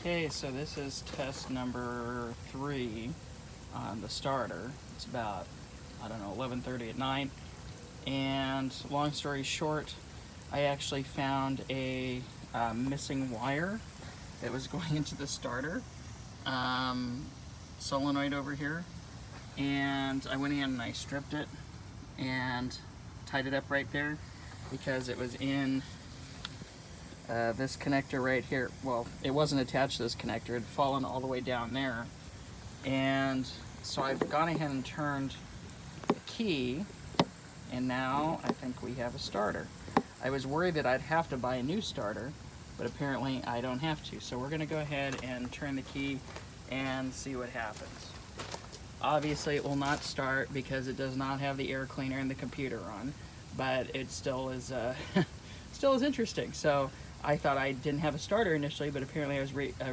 Okay, so this is test number 3 on the starter. It's about, I don't know, 11:30 at night. And long story short, I actually found a missing wire that was going into the starter solenoid over here. And I went in and I stripped it and tied it up right there because it was in this connector right here. Well, it wasn't attached to this connector. It had fallen all the way down there. And so I've gone ahead and turned the key, and now I think we have a starter. I was worried that I'd have to buy a new starter, but apparently I don't have to. So we're going to go ahead and turn the key and see what happens. Obviously it will not start because it does not have the air cleaner and the computer on, but it still is still is interesting. So I thought I didn't have a starter initially, but apparently I was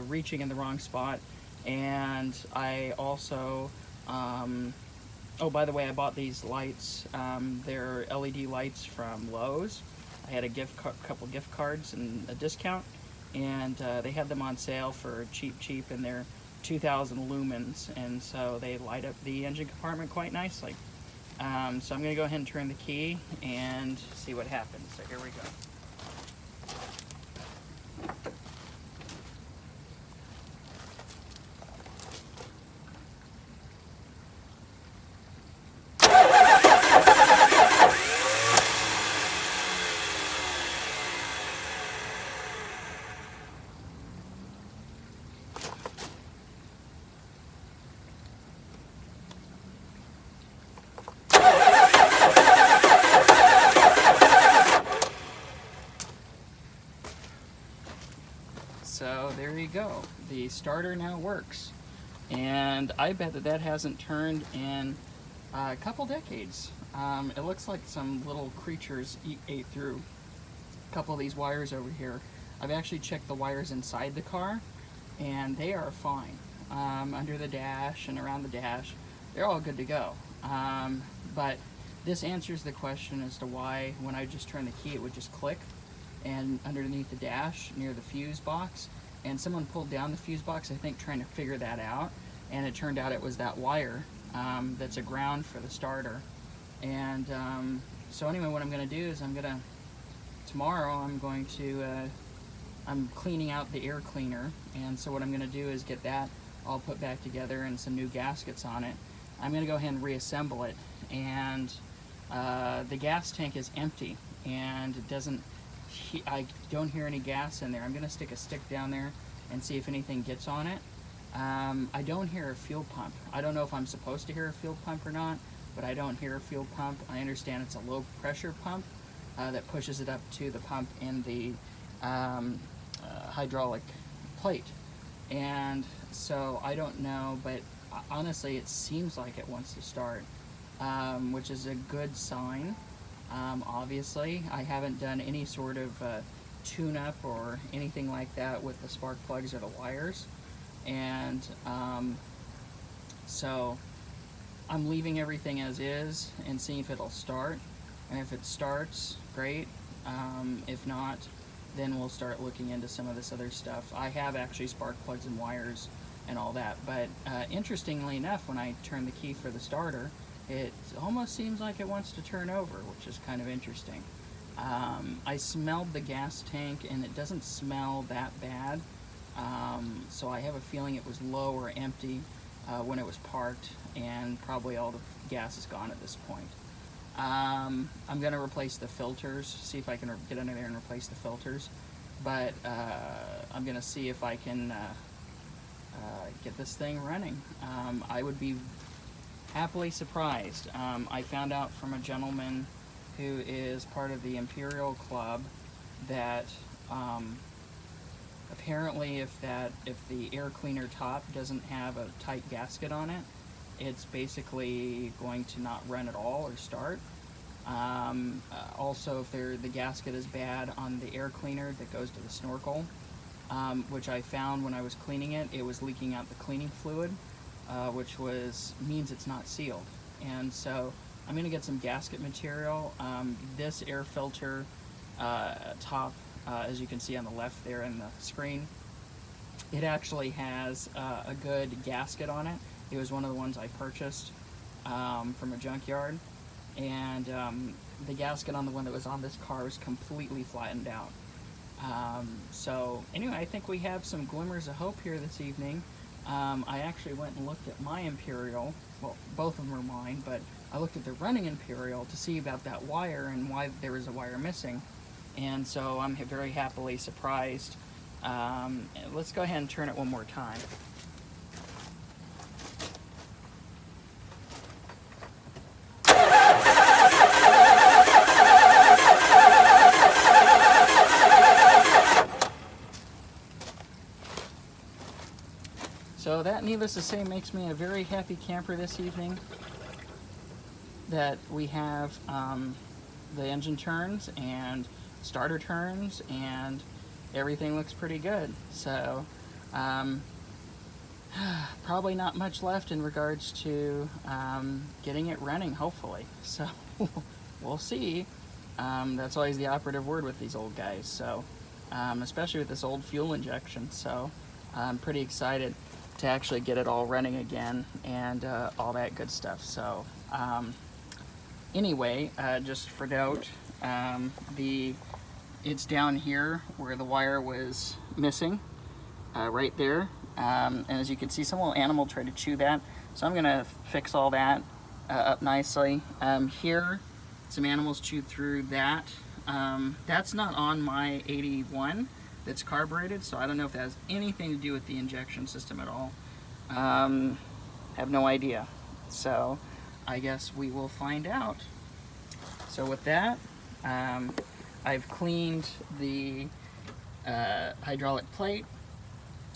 reaching in the wrong spot. And I also, oh, by the way, I bought these lights. They're LED lights from Lowe's. I had a couple gift cards and a discount, and they had them on sale for cheap, and they're 2,000 lumens, and so they light up the engine compartment quite nicely. So I'm going to go ahead and turn the key and see what happens. So here we go. So there you go. The starter now works. And I bet that that hasn't turned in a couple decades. It looks like some little creatures ate through a couple of these wires over here. I've actually checked the wires inside the car, and they are fine. Under the dash and around the dash, they're all good to go. But this answers the question as to why when I just turn the key it would just click, and underneath the dash near the fuse box, and someone pulled down the fuse box, I think, trying to figure that out, and it turned out it was that wire that's a ground for the starter. And so anyway, what I'm going to do is tomorrow I'm cleaning out the air cleaner, and so what I'm going to do is get that all put back together and some new gaskets on it. I'm going to go ahead and reassemble it, and the gas tank is empty, and I don't hear any gas in there. I'm going to stick a stick down there and see if anything gets on it. I don't hear a fuel pump. I don't know if I'm supposed to hear a fuel pump or not, but I don't hear a fuel pump. I understand it's a low pressure pump that pushes it up to the pump in the hydraulic plate. And so I don't know, but honestly it seems like it wants to start, which is a good sign. Obviously, I haven't done any sort of tune-up or anything like that with the spark plugs or the wires, and so I'm leaving everything as is and seeing if it'll start, and if it starts, great. If not, then we'll start looking into some of this other stuff. I have actually spark plugs and wires and all that, but interestingly enough, when I turn the key for the starter, it almost seems like it wants to turn over, which is kind of interesting. I smelled the gas tank, and it doesn't smell that bad, so I have a feeling it was low or empty when it was parked, and probably all the gas is gone at this point. I'm going to replace the filters, see if I can get under there and replace the filters, but I'm going to see if I can get this thing running. I would be happily surprised. I found out from a gentleman who is part of the Imperial Club that apparently if the air cleaner top doesn't have a tight gasket on it, it's basically going to not run at all or start. Also, if the gasket is bad on the air cleaner that goes to the snorkel, which I found when I was cleaning it, it was leaking out the cleaning fluid, which means it's not sealed. And so I'm going to get some gasket material. This air filter top, as you can see on the left there in the screen, It actually has a good gasket on it. It was one of the ones I purchased from a junkyard, and the gasket on the one that was on this car was completely flattened out. So anyway, I think we have some glimmers of hope here this evening. I actually went and looked at my Imperial. Well, both of them are mine, but I looked at the running Imperial to see about that wire and why there was a wire missing. And so I'm very happily surprised. Let's go ahead and turn it one more time. So that, needless to say, makes me a very happy camper this evening, that we have the engine turns and starter turns and everything looks pretty good. So probably not much left in regards to getting it running, hopefully. So we'll see. That's always the operative word with these old guys. So especially with this old fuel injection. So I'm pretty excited to actually get it all running again and all that good stuff. So anyway, just for note, it's down here where the wire was missing, right there. And as you can see, some little animal tried to chew that. So I'm gonna fix all that up nicely. Here, some animals chewed through that. That's not on my 81. That's carbureted, so I don't know if that has anything to do with the injection system at all. Have no idea. So I guess we will find out. So with that, I've cleaned the hydraulic plate.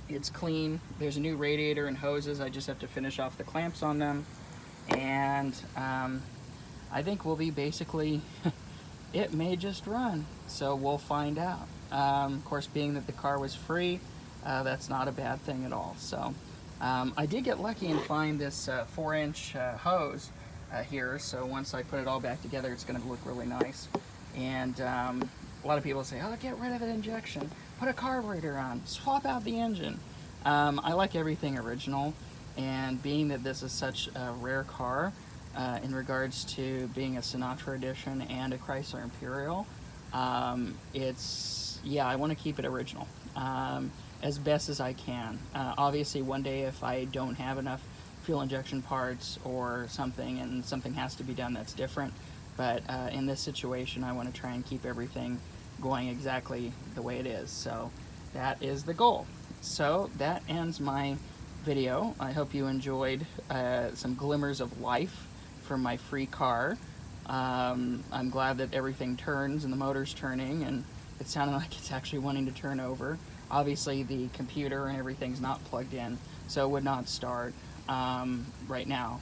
It's clean. There's a new radiator and hoses. I just have to finish off the clamps on them. And I think we'll be basically, it may just run. So we'll find out. Of course, being that the car was free, that's not a bad thing at all. So I did get lucky and find this 4-inch hose here. So once I put it all back together, it's going to look really nice. And a lot of people say, oh, get rid of the injection, put a carburetor on, swap out the engine. I like everything original, and being that this is such a rare car in regards to being a Sinatra edition and a Chrysler Imperial, yeah, I want to keep it original as best as I can. Obviously, one day if I don't have enough fuel injection parts or something and something has to be done, that's different. But in this situation, I want to try and keep everything going exactly the way it is. So that is the goal. So that ends my video. I hope you enjoyed some glimmers of life from my free car. I'm glad that everything turns and the motor's turning, and it sounded like it's actually wanting to turn over. Obviously the computer and everything's not plugged in, so it would not start right now.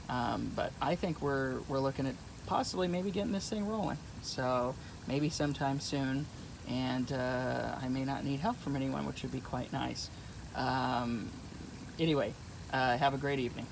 But I think we're looking at possibly maybe getting this thing rolling. So maybe sometime soon, and I may not need help from anyone, which would be quite nice. Anyway, have a great evening.